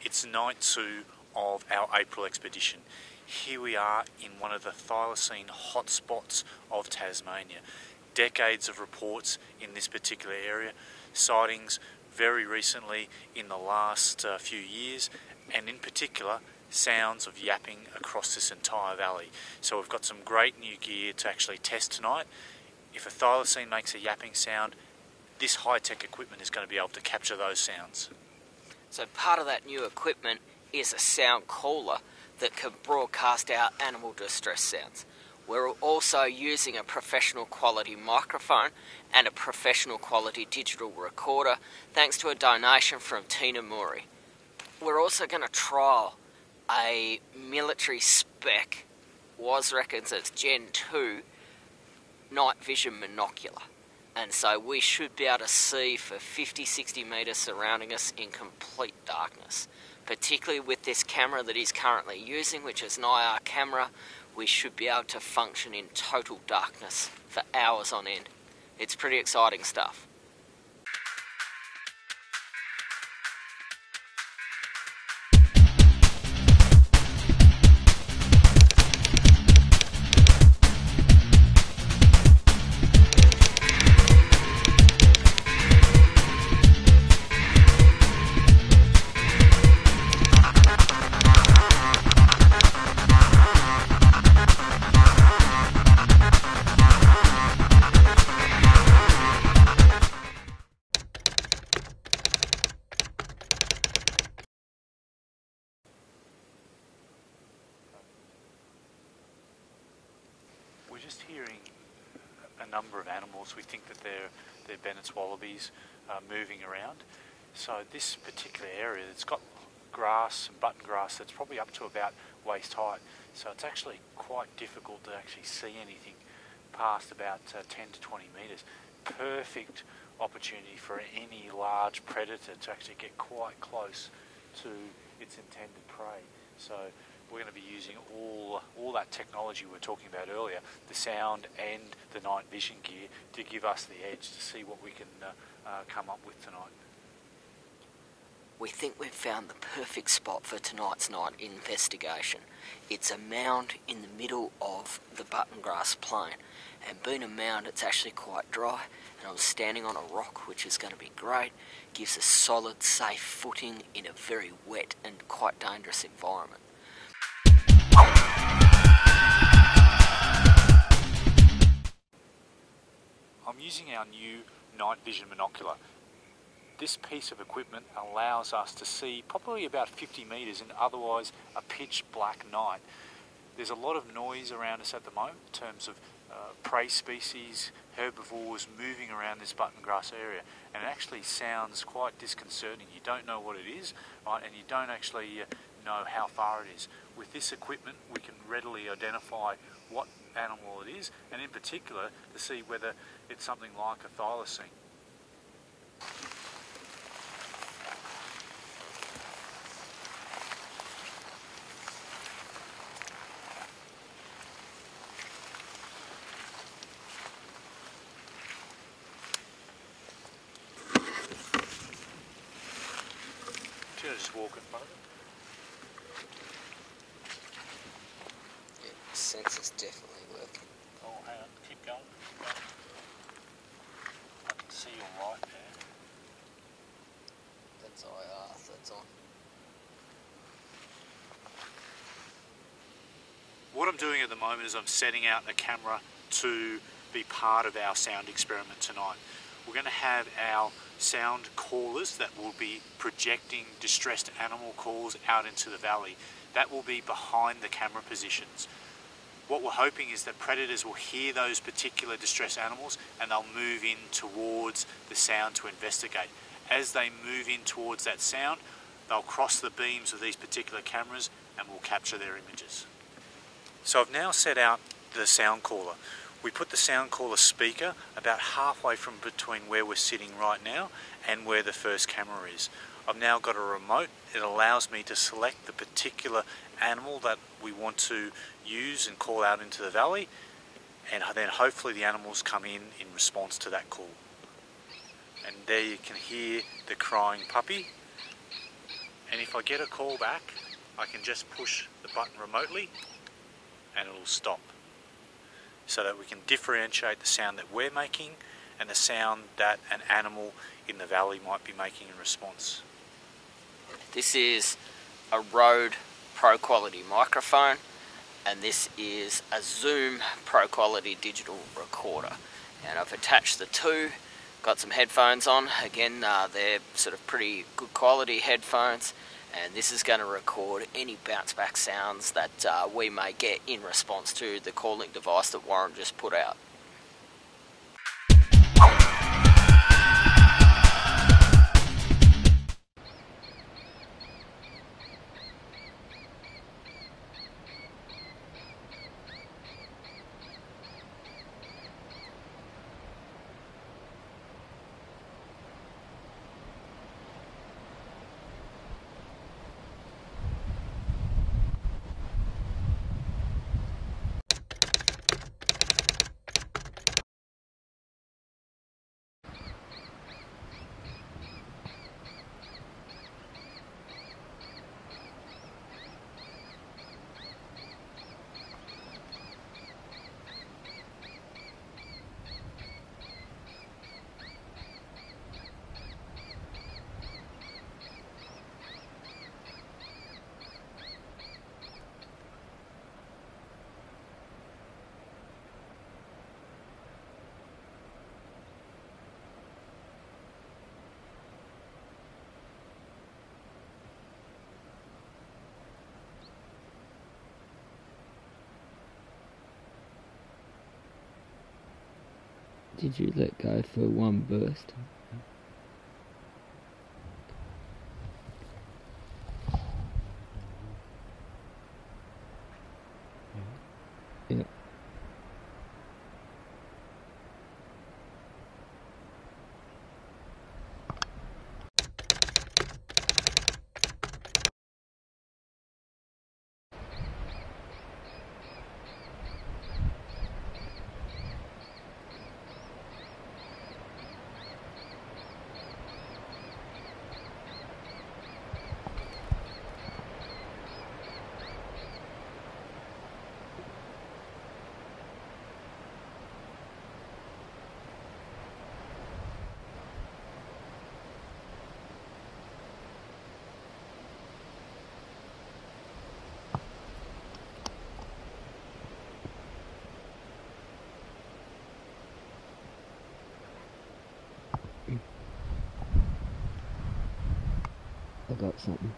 It's night 2 of our April expedition. Here we are in one of the Thylacine hotspots of Tasmania. Decades of reports in this particular area, sightings very recently in the last few years, and in particular sounds of yapping across this entire valley. So we've got some great new gear to actually test tonight. If a thylacine makes a yapping sound, this high-tech equipment is going to be able to capture those sounds. So part of that new equipment is a sound caller that can broadcast out animal distress sounds. We're also using a professional quality microphone and a professional quality digital recorder thanks to a donation from Tina Murray. We're also going to trial a military spec, Waz reckons it's Gen 2, night vision monocular. And so we should be able to see for 50-60 metres surrounding us in complete darkness. Particularly with this camera that he's currently using, which is an IR camera, we should be able to function in total darkness for hours on end. It's pretty exciting stuff. We're just hearing a number of animals. We think that they're Bennett's wallabies moving around. So this particular area, it's got grass and button grass that's probably up to about waist height. So it's actually quite difficult to actually see anything past about 10 to 20 metres. Perfect opportunity for any large predator to actually get quite close to its intended prey. So we're going to be using all that technology we were talking about earlier, the sound and the night vision gear, to give us the edge to see what we can come up with tonight. We think we've found the perfect spot for tonight's night investigation. It's a mound in the middle of the button grass plain, and being a mound, it's actually quite dry, and I'm standing on a rock, which is going to be great. Gives us solid, safe footing in a very wet and quite dangerous environment. I'm using our new night vision monocular. This piece of equipment allows us to see probably about 50 metres in otherwise a pitch black night. There's a lot of noise around us at the moment in terms of prey species, herbivores moving around this button grass area, and it actually sounds quite disconcerting. You don't know what it is, right, and you don't actually know how far it is. With this equipment we can readily identify what animal it is, and in particular to see whether it's something like a thylacine. Should I just walk in front of it? Yeah, the sensor's definitely working. Oh, hang on, keep going. I can see your light there. That's IR, that's on. What I'm doing at the moment is I'm setting out a camera to be part of our sound experiment tonight. We're going to have our sound callers that will be projecting distressed animal calls out into the valley. That will be behind the camera positions. What we're hoping is that predators will hear those particular distressed animals and they'll move in towards the sound to investigate. As they move in towards that sound, they'll cross the beams of these particular cameras and we'll capture their images. So I've now set out the sound caller. We put the sound caller speaker about halfway from between where we're sitting right now and where the first camera is. I've now got a remote. It allows me to select the particular animal that we want to use and call out into the valley, and then hopefully the animals come in response to that call. And there you can hear the crying puppy. And if I get a call back, I can just push the button remotely and it'll stop, so that we can differentiate the sound that we're making and the sound that an animal in the valley might be making in response. This is a Rode Pro Quality microphone, and this is a Zoom Pro Quality digital recorder. And I've attached the two, got some headphones on. Again, they're sort of pretty good quality headphones, and this is going to record any bounce back sounds that we may get in response to the calling device that Warren just put out. Did you let go for one burst? Yeah. I got something.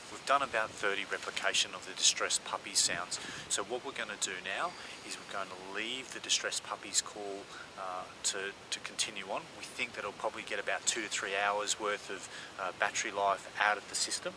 We've done about 30 replication of the distressed puppy sounds. So what we're going to do now is we're going to leave the distressed puppies call to continue on. We think that it'll probably get about 2 to 3 hours worth of battery life out of the system,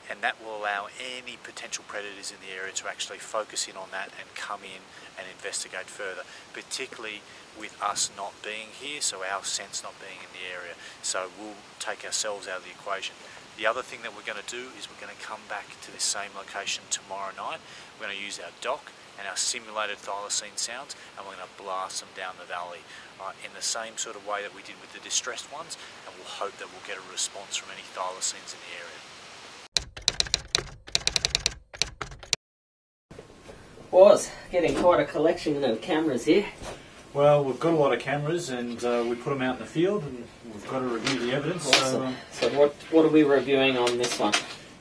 and that will allow any potential predators in the area to actually focus in on that and come in and investigate further, particularly with us not being here, so our sense not being in the area. So we'll take ourselves out of the equation. The other thing that we're going to do is we're going to come back to this same location tomorrow night. We're going to use our dock and our simulated thylacine sounds, and we're going to blast them down the valley in the same sort of way that we did with the distressed ones, and we'll hope that we'll get a response from any thylacines in the area. Was getting quite a collection of cameras here. Well, we've got a lot of cameras, and we put them out in the field, and we've got to review the evidence. Awesome. So what are we reviewing on this one?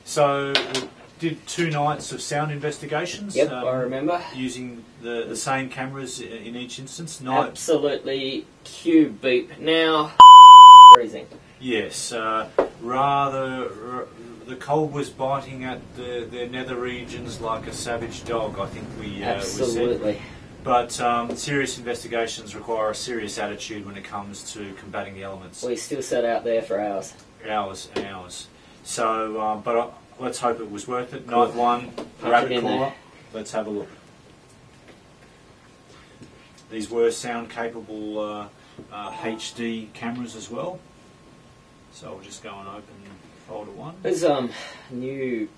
So we did 2 nights of sound investigations. Yep, I remember. Using the same cameras in each instance. Absolutely cue beep. Now, freezing. Yes, the cold was biting at their nether regions like a savage dog, I think we Absolutely. we said. But serious investigations require a serious attitude when it comes to combating the elements. We still sat out there for hours. Hours and hours. So, let's hope it was worth it. Night 1, rabbit caller. Let's have a look. These were sound-capable HD cameras as well. So I'll just go and open folder 1. There's new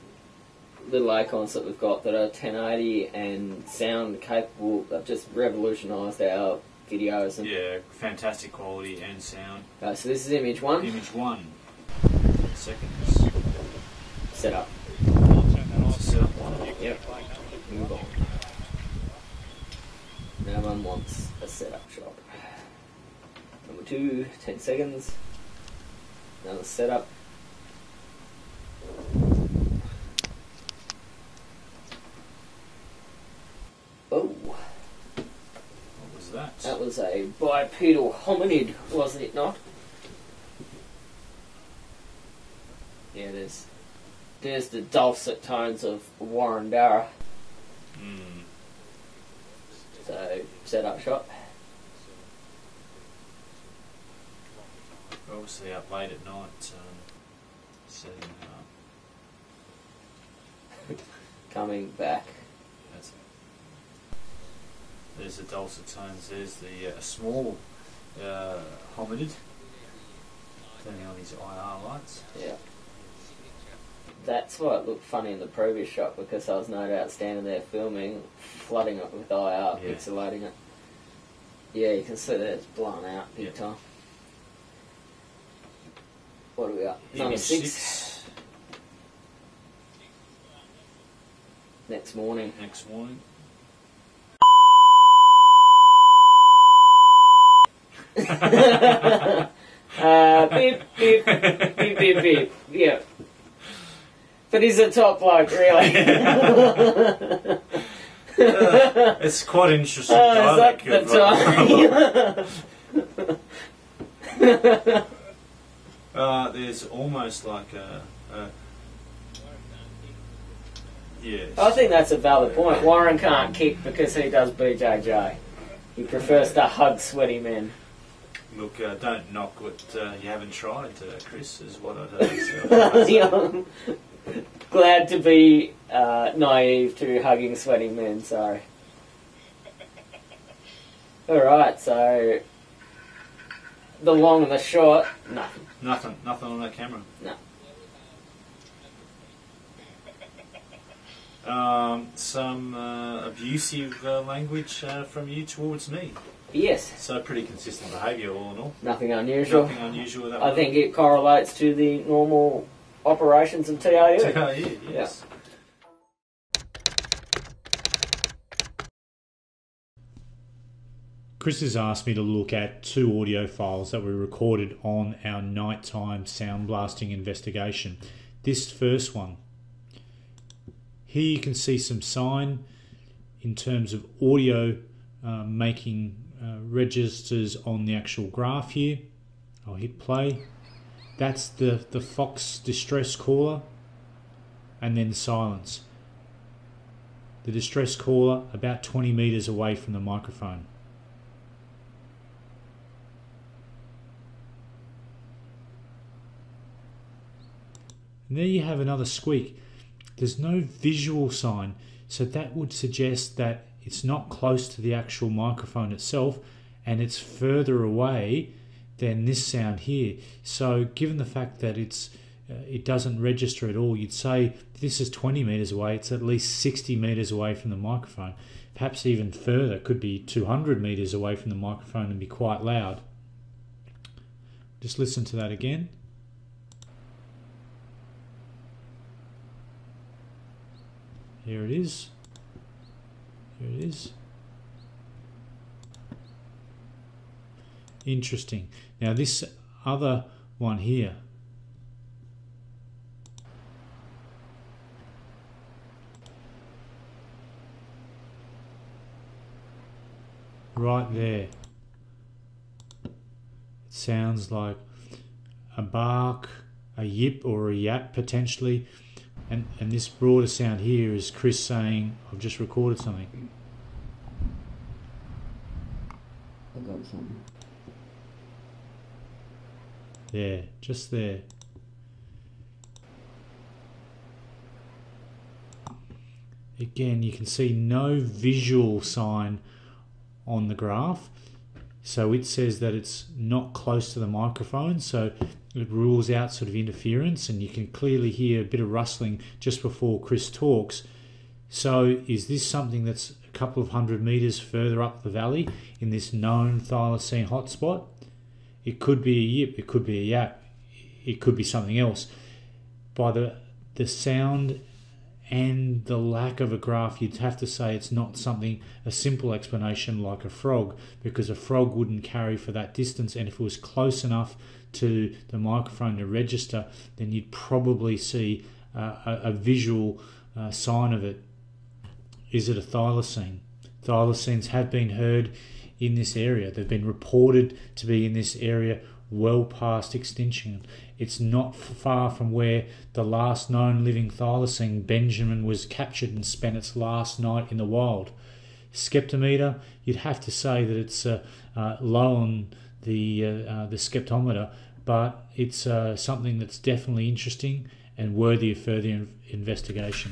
little icons that we've got that are 1080 and sound capable. They've just revolutionised our videos. And yeah, fantastic quality and sound. okay, so this is image 1. Image 1. 10 seconds. Set up. I'll turn that off. Set up 1. Yep. Move on. No one wants a setup shot. Number 2, 10 seconds. Another setup. Oh. What was that? That was a bipedal hominid, wasn't it not? Yeah, there's the dulcet tones of Warrandara. So, setup shot. Obviously up late at night, setting up. Coming back. That's it. There's the dulcet tones. There's the small hominid turning on his IR lights. Yeah. That's why it looked funny in the previous shot, because I was no doubt standing there filming, flooding it with IR, pixelating it. Yeah, you can see that it's blown out big time. What do we got? Number 6. Next morning. Next morning. Beep, beep, beep, beep, beep. Yeah. But he's a top bloke, really. It's quite interesting. Is that the time? There's almost like a yes. I think that's a valid point. Warren can't kick because he does BJJ. He prefers to hug sweaty men. Look, don't knock what you haven't tried, Chris, is what I'd say. Glad to be naive to hugging sweaty men, sorry. Alright, so the long and the short, nothing. Nothing on that camera. No. Some abusive language from you towards me. Yes. So pretty consistent behaviour all in all. Nothing unusual. Nothing unusual with that. I think it correlates to the normal operations of T.R.U. T.R.U, yes. Yeah. Chris has asked me to look at 2 audio files that were recorded on our nighttime sound blasting investigation. This first one. Here you can see some sign in terms of audio making registers on the actual graph here. I'll hit play. That's the Fox distress caller, and then silence. The distress caller about 20 meters away from the microphone. And there you have another squeak. There's no visual sign, so that would suggest that it's not close to the actual microphone itself, and it's further away than this sound here. So given the fact that it doesn't register at all, you'd say this is 20 meters away, it's at least 60 meters away from the microphone, perhaps even further, could be 200 meters away from the microphone and be quite loud. Just listen to that again. Here it is. Here it is. Interesting. Now this other one here. Right there. It sounds like a bark, a yip or a yap potentially. And this broader sound here is Chris saying, I've just recorded something. I got something. There, just there. Again, you can see no visual sign on the graph. So it says that it's not close to the microphone, so it rules out sort of interference, and you can clearly hear a bit of rustling just before Chris talks. So is this something that's couple of 100 metres further up the valley in this known thylacine hotspot. It could be a yip, it could be a yap, it could be something else. By the sound and the lack of a graph, you'd have to say it's not a simple explanation like a frog, because a frog wouldn't carry for that distance, and if it was close enough to the microphone to register, then you'd probably see a visual sign of it. Is it a thylacine? Thylacines have been heard in this area. They've been reported to be in this area well past extinction. It's not far from where the last known living thylacine, Benjamin, was captured and spent its last night in the wild. Skeptometer, you'd have to say that it's low on the skeptometer, but it's something that's definitely interesting and worthy of further investigation.